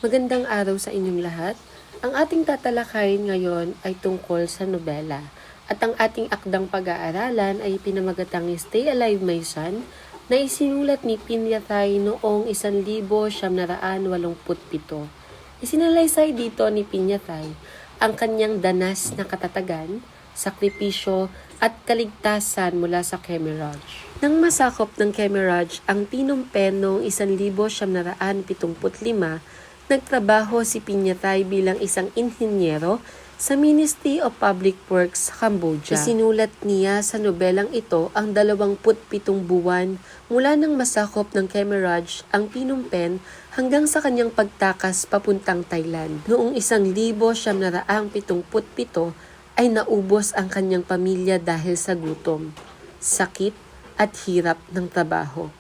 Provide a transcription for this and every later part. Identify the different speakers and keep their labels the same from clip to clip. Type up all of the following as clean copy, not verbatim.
Speaker 1: Magandang araw sa inyong lahat. Ang ating tatalakayin ngayon ay tungkol sa nobela. At ang ating akdang pag-aaralan ay pinamagatang Stay Alive My Son na isinulat ni Piñatay noong 1987. Isinalaysay dito ni Piñatay ang kanyang danas na katatagan, sakripisyo at kaligtasan mula sa Khmer Rouge. Nang masakop ng Khmer Rouge ang Phnom Penh noong 1975, nagtrabaho si Piñatay bilang isang inhinyero sa Ministry of Public Works sa Cambodia. Isinulat niya sa nobelang ito ang 27 buwan mula nang masakop ng Khmer Rouge ang Phnom Penh hanggang sa kanyang pagtakas papuntang Thailand. Noong 1977 ay naubos ang kanyang pamilya dahil sa gutom, sakit at hirap ng trabaho.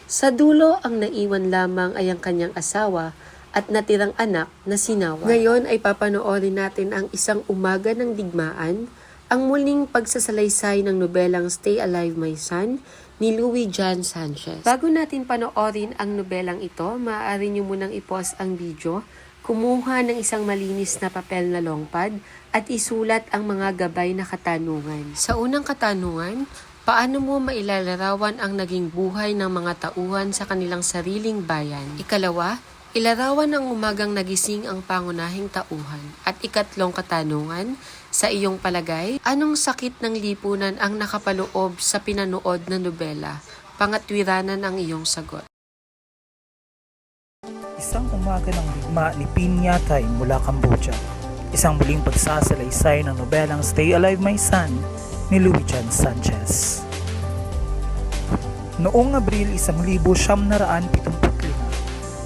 Speaker 1: Sa dulo, ang naiwan lamang ay ang kanyang asawa at natirang anak na si Nawa. Ngayon ay papanoorin natin ang isang umaga ng digmaan, ang muling pagsasalaysay ng nobelang Stay Alive My Son ni Louis John Sanchez. Bago natin panoorin ang nobelang ito, maaari nyo munang i-pause ang video, kumuha ng isang malinis na papel na longpad at isulat ang mga gabay na katanungan. Sa unang katanungan, paano mo mailalarawan ang naging buhay ng mga tauhan sa kanilang sariling bayan? Ikalawa, ilarawan ang umagang nagising ang pangunahing tauhan. At ikatlong katanungan, sa iyong palagay, anong sakit ng lipunan ang nakapaloob sa pinanood na nobela? Pangatwiranan ang iyong sagot.
Speaker 2: Isang umaga ng digma ni Piñatay mula Cambodia. Isang muling pagsasalaysay ng nobelang Stay Alive My Son ni Louis John Sanchez. Noong Abril 1975,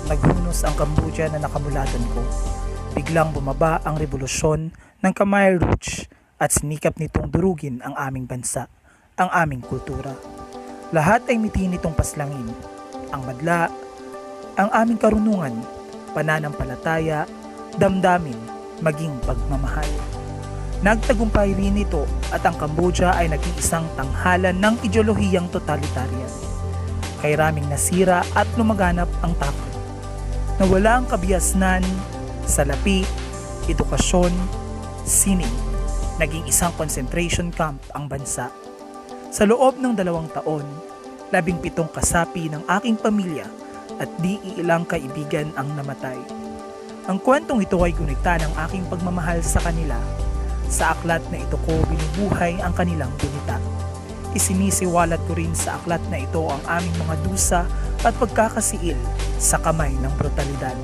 Speaker 2: naghunos ang Cambodia na nakamulatan ko. Biglang bumaba ang revolusyon ng Khmer Rouge at sinikap nitong durugin ang aming bansa, ang aming kultura. Lahat ay miti nitong paslangin. Ang madla, ang aming karunungan, pananampalataya, damdamin, maging pagmamahal. Nagtagumpay rin ito at ang Cambodia ay naging isang tanghalan ng ideolohiyang totalitarian. Kay raming nasira at lumaganap ang takot. Nawala ang kabiasnan, salapi, edukasyon, sining. Naging isang concentration camp ang bansa. Sa loob ng 2 taon, 17 kasapi ng aking pamilya at di ilang kaibigan ang namatay. Ang kwentong ito ay gunita ng aking pagmamahal sa kanila. Sa aklat na ito ko binubuhay ang kanilang gunita. Isinisiwalat ko rin sa aklat na ito ang aming mga dusa at pagkakasiil sa kamay ng brutalidad.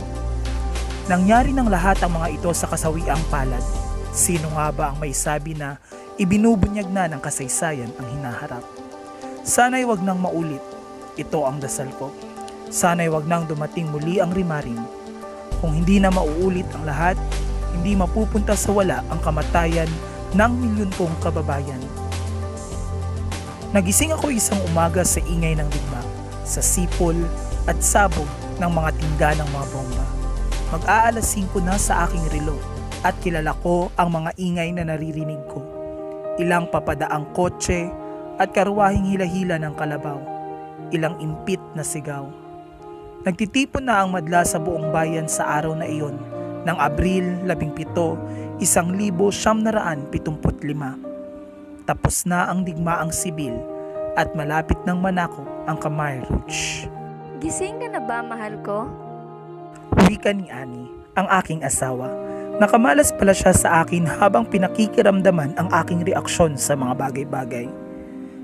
Speaker 2: Nangyari ng lahat ang mga ito sa kasawiang palad. Sino nga ba ang may sabi na ibinubunyag na ng kasaysayan ang hinaharap? Sana'y wag nang maulit. Ito ang dasal ko. Sana'y wag nang dumating muli ang rimarim. Kung hindi na mauulit ang lahat, hindi mapupunta sa wala ang kamatayan ng milyon kong kababayan. Nagising ako isang umaga sa ingay ng digma, sa sipol at sabog ng mga tinda ng mga bomba. Mag-aalas 5 na sa aking relo at kilala ko ang mga ingay na naririnig ko. Ilang papadaang kotse at karwahing hila-hila ng kalabaw. Ilang impit na sigaw. Nagtitipon na ang madla sa buong bayan sa araw na iyon ng Abril 17, 1975. Tapos na ang digmaang sibil at malapit ng manako ang Khmer Rouge.
Speaker 3: Gising ka na ba, mahal ko?
Speaker 2: Wika ni Annie, ang aking asawa. Nakamalas pala siya sa akin habang pinakikiramdaman ang aking reaksyon sa mga bagay-bagay.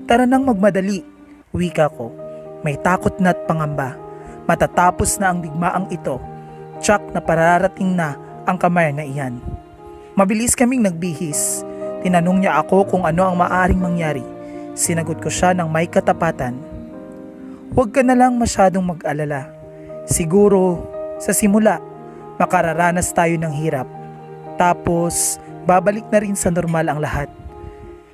Speaker 2: Tara nang magmadali, wika ko. May takot na't pangamba. Matatapos na ang digmaang ito, tsak na pararating na ang Khmer na iyan. Mabilis kaming nagbihis. Tinanong niya ako kung ano ang maaaring mangyari. Sinagot ko siya ng may katapatan. Huwag ka na lang masyadong mag-alala. Siguro, sa simula, makararanas tayo ng hirap. Tapos, babalik na rin sa normal ang lahat.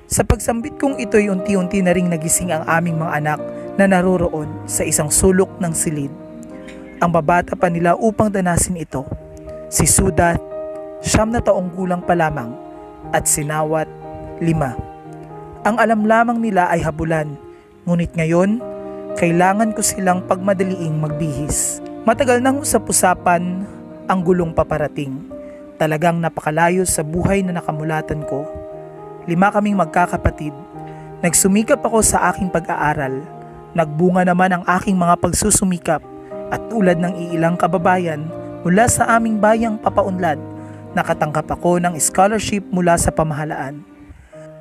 Speaker 2: Sa pagsambit kong ito'y unti-unti na ring nagising ang aming mga anak na naroroon sa isang sulok ng silid. Ang babata pa nila upang danasin ito. Si Sudat, 9 na taong gulang pa lamang, at si Nawat, 5. Ang alam lamang nila ay habulan, ngunit ngayon, kailangan ko silang pagmadaliing magbihis. Matagal nang usap-usapan ang gulong paparating. Talagang napakalayo sa buhay na nakamulatan ko. 5 kaming magkakapatid. Nagsumikap ako sa aking pag-aaral. Nagbunga naman ang aking mga pagsusumikap at tulad ng iilang kababayan mula sa aming bayang papaunlad, nakatanggap ako ng scholarship mula sa pamahalaan.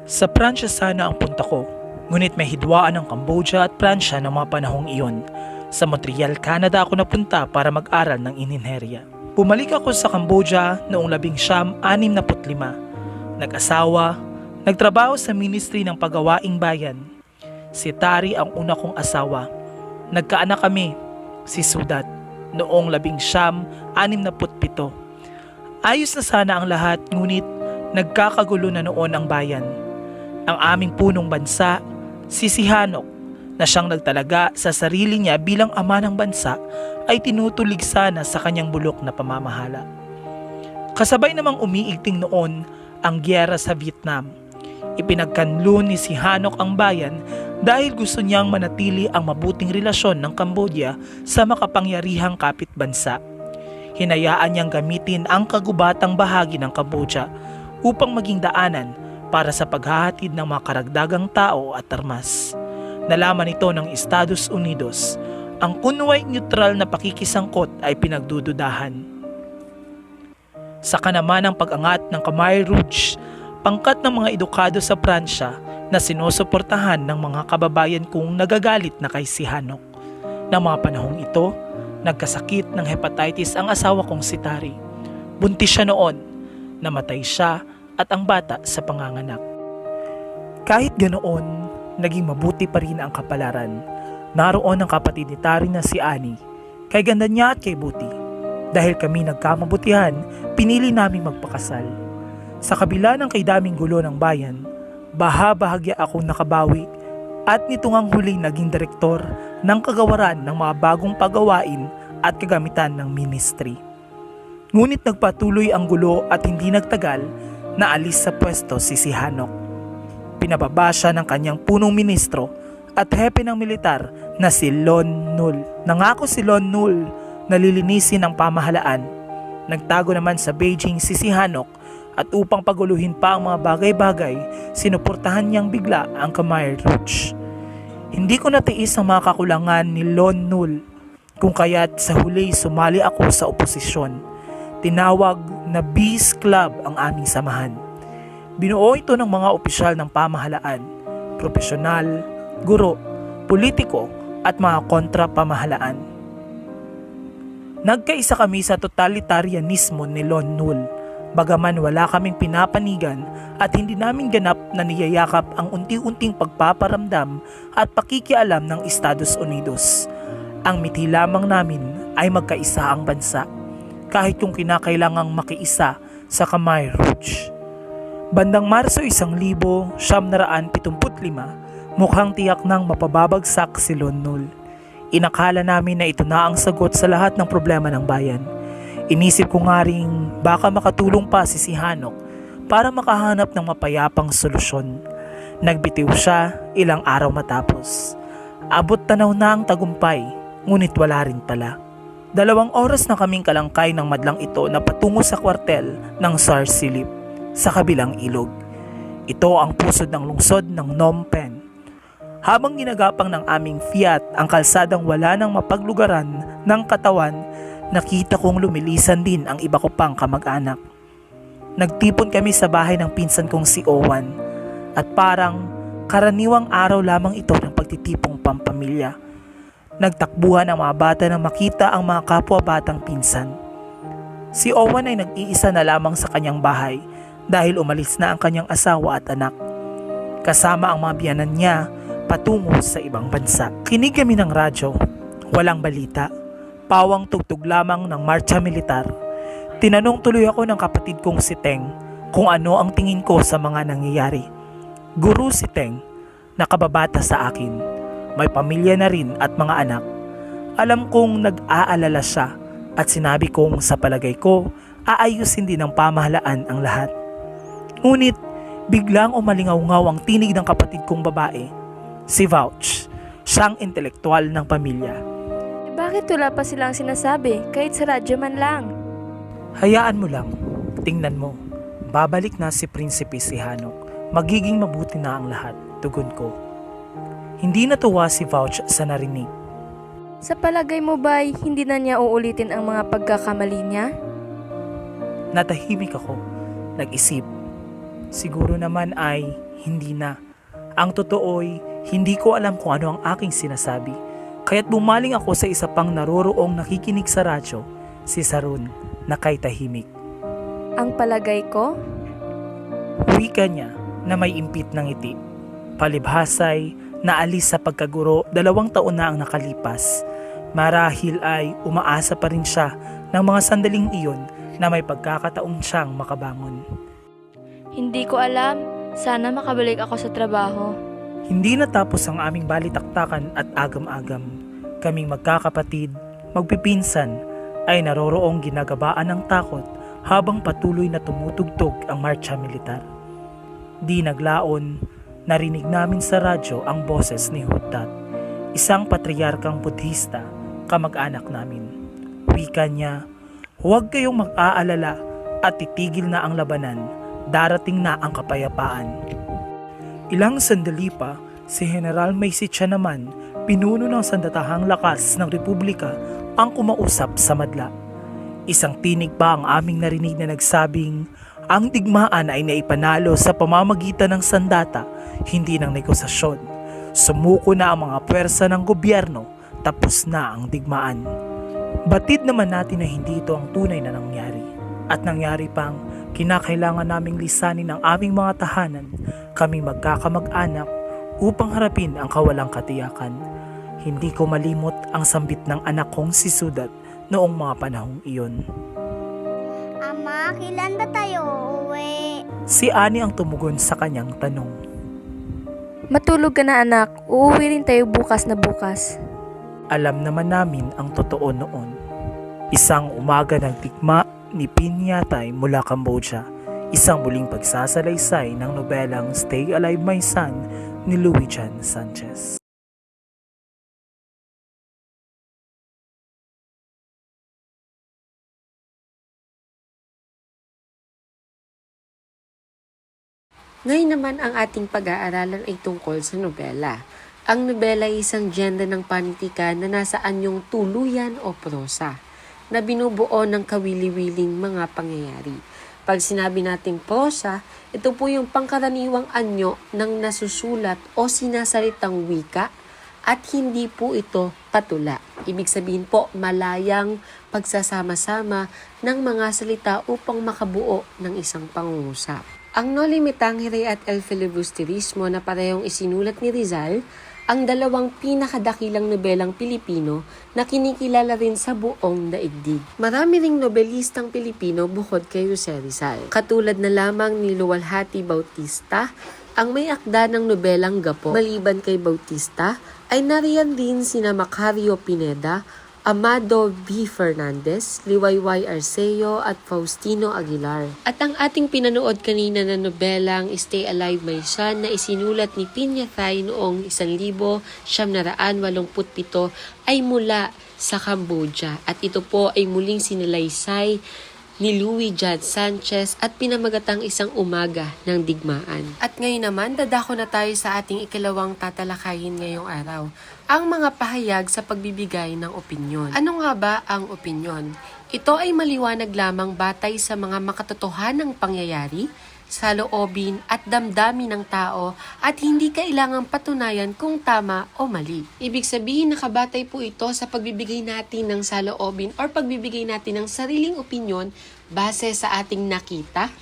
Speaker 2: Sa Pransya sana ang punta ko, ngunit may hidwaan ng Cambodia at Pransya ng mga panahong iyon. Sa Montreal, Canada ako napunta para mag-aral ng inhinyerya. Bumalik ako sa Cambodia noong 1965. Nag-asawa, nagtrabaho sa Ministry ng Pagawaing Bayan. Si Tari ang una kong asawa. Nagkaanak kami, si Sudat, noong 1967. Ayos na sana ang lahat, ngunit nagkakagulo na noon ang bayan. Ang aming punong bansa, si Sihanouk, na siyang nagtalaga sa sarili niya bilang ama ng bansa, ay tinutulig sana sa kanyang bulok na pamamahala. Kasabay namang umiigting noon ang giyera sa Vietnam. Ipinagkanlo ni Sihanouk ang bayan dahil gusto niyang manatili ang mabuting relasyon ng Cambodia sa makapangyarihang kapitbansa. Hinayaan niyang gamitin ang kagubatang bahagi ng Cambodia upang maging daanan para sa paghahatid ng mga karagdagang tao at armas. Nalaman ito ng Estados Unidos. Ang kunway neutral na pakikisangkot ay pinagdududahan. Saka naman ang pag-angat ng Khmer Rouge, pangkat ng mga edukado sa Pransya na sinusuportahan ng mga kababayan kong nagagalit na kay Sihanouk. Ng mga panahong ito, nagkasakit ng hepatitis ang asawa kong si Tari. Buntis siya noon, namatay siya at ang bata sa panganganak. Kahit ganoon, naging mabuti pa rin ang kapalaran. Naroon ang kapatid ni Tari na si Annie, kay ganda niya at kay Buti. Dahil kami nagkamabutihan, pinili naming magpakasal. Sa kabila ng kaidaming gulo ng bayan, bahagya akong nakabawi at nito ngang huling naging direktor ng kagawaran ng mga bagong pagawain at kagamitan ng ministry. Ngunit nagpatuloy ang gulo at hindi nagtagal na alis sa pwesto si Sihanouk. Pinababa siya ng kanyang punong ministro at hepe ng militar na si Lon Nol. Nangako si Lon Nol na lilinisin ang pamahalaan. Nagtago naman sa Beijing si Sihanouk at upang paguluhin pa ang mga bagay-bagay, sinuportahan niyang bigla ang Khmer Rouge. Hindi ko natiis ang mga kakulangan ni Lon Nol, kung kaya't sa huli sumali ako sa oposisyon. Tinawag na Peace Club ang aming samahan. Binuo ito ng mga opisyal ng pamahalaan, profesional, guro, politiko at mga kontra-pamahalaan. Nagkaisa kami sa totalitarianismo ni Lon Nol, bagaman wala kaming pinapanigan at hindi namin ganap na niyayakap ang unti-unting pagpaparamdam at pakikialam ng Estados Unidos. Ang mithi lamang namin ay magkaisa ang bansa, kahit kung kinakailangang makiisa sa Khmer Rouge. Bandang Marso 1975, mukhang tiyak nang mapababagsak si Lon Nol. Inakala namin na ito na ang sagot sa lahat ng problema ng bayan. Inisip ko nga ring baka makatulong pa si Sihanouk para makahanap ng mapayapang solusyon. Nagbitiw siya ilang araw matapos. Abot tanaw na ang tagumpay, ngunit wala rin pala. 2 oras na kaming kalangkay ng madlang ito na patungo sa kwartel ng SAR Silip sa kabilang ilog. Ito ang pusod ng lungsod ng Phnom Penh. Habang ginagapang ng aming Fiat ang kalsadang wala nang mapaglugaran ng katawan, nakita kong lumilisan din ang iba ko pang kamag-anak. Nagtipon kami sa bahay ng pinsan kong si Owen at parang karaniwang araw lamang ito ng pagtitipong pampamilya. Nagtakbuhan ang mga bata nang makita ang mga kapwa-batang pinsan. Si Owen ay nag-iisa na lamang sa kanyang bahay dahil umalis na ang kanyang asawa at anak. Kasama ang mga biyanan niya patungo sa ibang bansa. Kinig kami ng radyo, walang balita, pawang tugtog lamang ng marcha militar. Tinanong tuloy ako ng kapatid kong si Teng kung ano ang tingin ko sa mga nangyayari. Guru si Teng, nakababata sa akin, may pamilya na rin at mga anak. Alam kong nag-aalala siya at sinabi kong sa palagay ko, aayusin din ng pamahalaan ang lahat. Ngunit biglang umalingaw-ngaw ang tinig ng kapatid kong babae. Si Vouch, siyang intelektual ng pamilya.
Speaker 3: Bakit wala pa silang sinasabi kahit sa radyo man lang?
Speaker 2: Hayaan mo lang, tingnan mo. Babalik na si Prinsipe si Hanok. Magiging mabuti na ang lahat, tugon ko. Hindi natuwa si Vouch sa narinig.
Speaker 3: Sa palagay mo ba'y hindi na niya uulitin ang mga pagkakamali niya?
Speaker 2: Natahimik ako, nag-isip. Siguro naman ay hindi na. Ang totoo'y hindi ko alam kung ano ang aking sinasabi. Kaya't bumaling ako sa isa pang naroroong nakikinig sa radyo, si Sarun, na kay tahimik.
Speaker 3: Ang palagay ko?
Speaker 2: Wika niya na may impit ng ngiti. Palibhasay, naalis sa pagkaguro 2 taon na ang nakalipas. Marahil ay umaasa pa rin siya ng mga sandaling iyon na may pagkakataong siyang makabangon.
Speaker 3: Hindi ko alam. Sana makabalik ako sa trabaho.
Speaker 2: Hindi natapos ang aming balitaktakan at agam-agam. Kaming magkakapatid, magpipinsan, ay naroroong ginagabaan ng takot habang patuloy na tumutugtog ang marcha militar. Di naglaon, narinig namin sa radyo ang boses ni Hutat, isang patriarkang Budhista, kamag-anak namin. Wika niya, huwag kayong mag-aalala at titigil na ang labanan, darating na ang kapayapaan. Ilang sandali pa, si General Maisicha naman, pinuno ng sandatahang lakas ng Republika, ang kumausap sa madla. Isang tinig pa ang aming narinig na nagsabing, ang digmaan ay naipanalo sa pamamagitan ng sandata, hindi ng negosasyon. Sumuko na ang mga pwersa ng gobyerno, tapos na ang digmaan. Batid naman natin na hindi ito ang tunay na nangyari. At nangyari pang kinakailangan naming lisanin ang aming mga tahanan, kaming magkakamag-anak upang harapin ang kawalang katiyakan. Hindi ko malimot ang sambit ng anak kong si Sudat noong mga panahong iyon.
Speaker 4: Ama, kailan ba tayo uuwi?
Speaker 2: Si Ani ang tumugon sa kanyang tanong.
Speaker 3: Matulog ka na anak. Uuwi rin tayo bukas na bukas.
Speaker 2: Alam naman namin ang totoo noon. Isang umaga ng tikma ni Pinyatay mula Cambodia. Isang muling pagsasalaysay ng nobelang Stay Alive My Son ni Luis Sanchez.
Speaker 1: Ngayon naman ang ating pag-aaralan ay tungkol sa nobela. Ang nobela ay isang genre ng panitikan na nasa anyong tuluyan o prosa, na binubuo ng kawili-wiling mga pangyayari. Pag sinabi nating prosa, ito po yung pangkaraniwang anyo ng nasusulat o sinasalitang wika at hindi po ito patula. Ibig sabihin po malayang pagsasama-sama ng mga salita upang makabuo ng isang pangungusap. Ang Noli Me Tangere at El Filibusterismo na parehong isinulat ni Rizal, ang dalawang pinakadakilang nobelang Pilipino na kinikilala rin sa buong daigdig. Marami ring nobelistang Pilipino bukod kay Jose Rizal. Katulad na lamang ni Luwalhati Bautista, ang may akda ng nobelang Gapo. Maliban kay Bautista, ay nariyan din sina Macario Pineda, Amado B. Fernandez, Liwayway Arceo at Faustino Aguilar. At ang ating pinanood kanina na nobelang Stay Alive My Son na isinulat ni Pinyatay noong 1987 ay mula sa Cambodia at ito po ay muling sinalaysay ni Luis Sanchez at pinamagatang isang umaga ng digmaan. At ngayon naman, dadako na tayo sa ating ikalawang tatalakayin ngayong araw, ang mga pahayag sa pagbibigay ng opinyon. Ano nga ba ang opinyon? Ito ay maliwanag lamang batay sa mga makatotohanang pangyayari, sa loobin at damdamin ng tao at hindi kailangang patunayan kung tama o mali. Ibig sabihin nakabatay po ito sa pagbibigay natin ng saloobin or pagbibigay natin ng sariling opinyon base sa ating nakita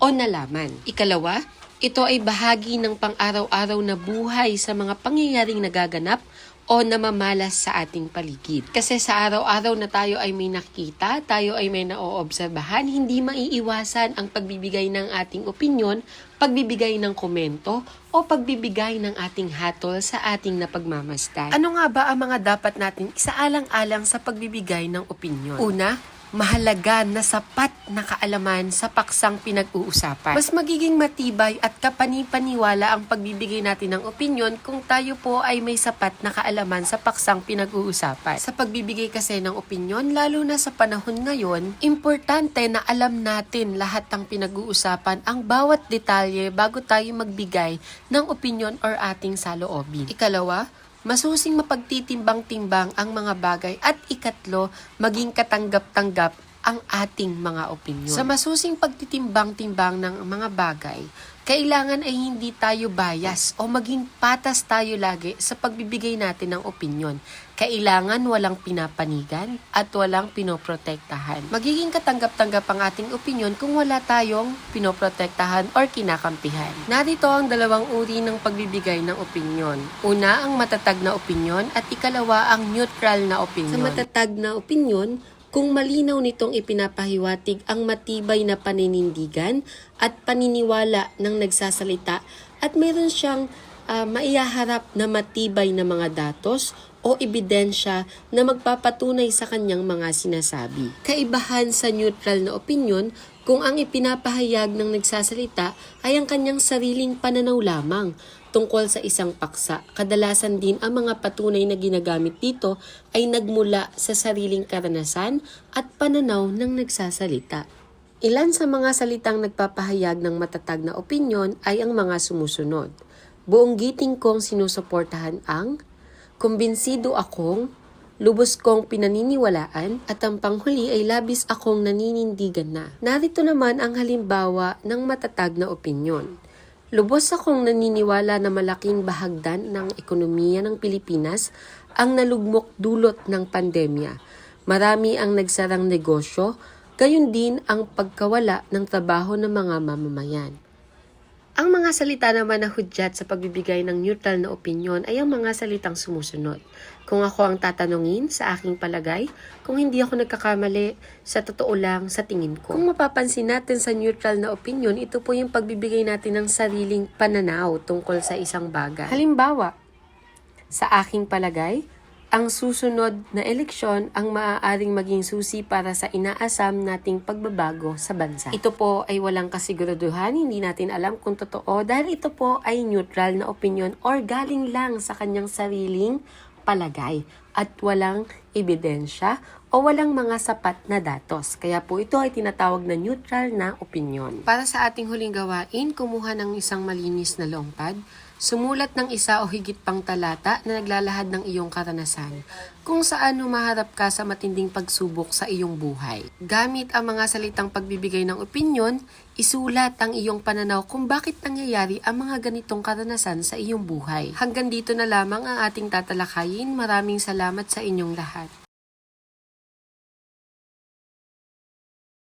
Speaker 1: o nalaman. Ikalawa, ito ay bahagi ng pang-araw-araw na buhay sa mga pangyayaring nagaganap o namamalas sa ating paligid. Kasi sa araw-araw na tayo ay may nakikita, tayo ay may naoobserbahan, hindi maiiwasan ang pagbibigay ng ating opinyon, pagbibigay ng komento, o pagbibigay ng ating hatol sa ating napagmamasdan. Ano nga ba ang mga dapat natin isaalang-alang sa pagbibigay ng opinyon? Una, mahalaga na sapat na kaalaman sa paksang pinag-uusapan. Mas magiging matibay at kapani-paniwala ang pagbibigay natin ng opinyon kung tayo po ay may sapat na kaalaman sa paksang pinag-uusapan. Sa pagbibigay kasi ng opinyon, lalo na sa panahon ngayon, importante na alam natin lahat ng pinag-uusapan, ang bawat detalye bago tayo magbigay ng opinyon or ating saloobin. Ikalawa, masusing mapagtitimbang-timbang ang mga bagay at ikatlo, maging katanggap-tanggap ang ating mga opinyon. Sa masusing pagtitimbang-timbang ng mga bagay, kailangan ay hindi tayo bias o maging patas tayo lagi sa pagbibigay natin ng opinyon. Kailangan walang pinapanigan at walang pinoprotektahan. Magiging katanggap-tanggap ang ating opinyon kung wala tayong pinoprotektahan or kinakampihan. Narito ang dalawang uri ng pagbibigay ng opinyon. Una, ang matatag na opinyon at ikalawa, ang neutral na opinyon. Sa matatag na opinyon, kung malinaw nitong ipinapahiwatig ang matibay na paninindigan at paniniwala ng nagsasalita at mayroon siyang maihaharap na matibay na mga datos o ebidensya na magpapatunay sa kanyang mga sinasabi. Kaibahan sa neutral na opinyon, kung ang ipinapahayag ng nagsasalita ay ang kanyang sariling pananaw lamang tungkol sa isang paksa. Kadalasan din ang mga patunay na ginagamit dito ay nagmula sa sariling karanasan at pananaw ng nagsasalita. Ilan sa mga salitang nagpapahayag ng matatag na opinyon ay ang mga sumusunod. Buong giting kong sinusuportahan ang, kumbinsido akong, lubos kong pinaniniwalaan, at ang panghuli ay labis akong naninindigan na. Narito naman ang halimbawa ng matatag na opinyon. Lubos akong naniniwala na malaking bahagdan ng ekonomiya ng Pilipinas ang nalugmok dulot ng pandemya. Marami ang nagsarang negosyo, gayon din ang pagkawala ng trabaho ng mga mamamayan. Ang mga salita naman na hudyat sa pagbibigay ng neutral na opinyon ay ang mga salitang sumusunod. Kung ako ang tatanungin, sa aking palagay, kung hindi ako nagkakamali, sa totoo lang, sa tingin ko. Kung mapapansin natin sa neutral na opinyon, ito po yung pagbibigay natin ng sariling pananaw tungkol sa isang bagay. Halimbawa, sa aking palagay, ang susunod na eleksyon ang maaaring maging susi para sa inaasam nating pagbabago sa bansa. Ito po ay walang kasiguraduhan, hindi natin alam kung totoo dahil ito po ay neutral na opinion or galing lang sa kanyang sariling palagay at walang ebidensya o walang mga sapat na datos. Kaya po ito ay tinatawag na neutral na opinion. Para sa ating huling gawain, kumuha ng isang malinis na longpad. Sumulat ng isa o higit pang talata na naglalahad ng iyong karanasan kung saan humaharap ka sa matinding pagsubok sa iyong buhay. Gamit ang mga salitang pagbibigay ng opinyon, isulat ang iyong pananaw kung bakit nangyayari ang mga ganitong karanasan sa iyong buhay. Hanggang dito na lamang ang ating tatalakayin. Maraming salamat sa inyong lahat.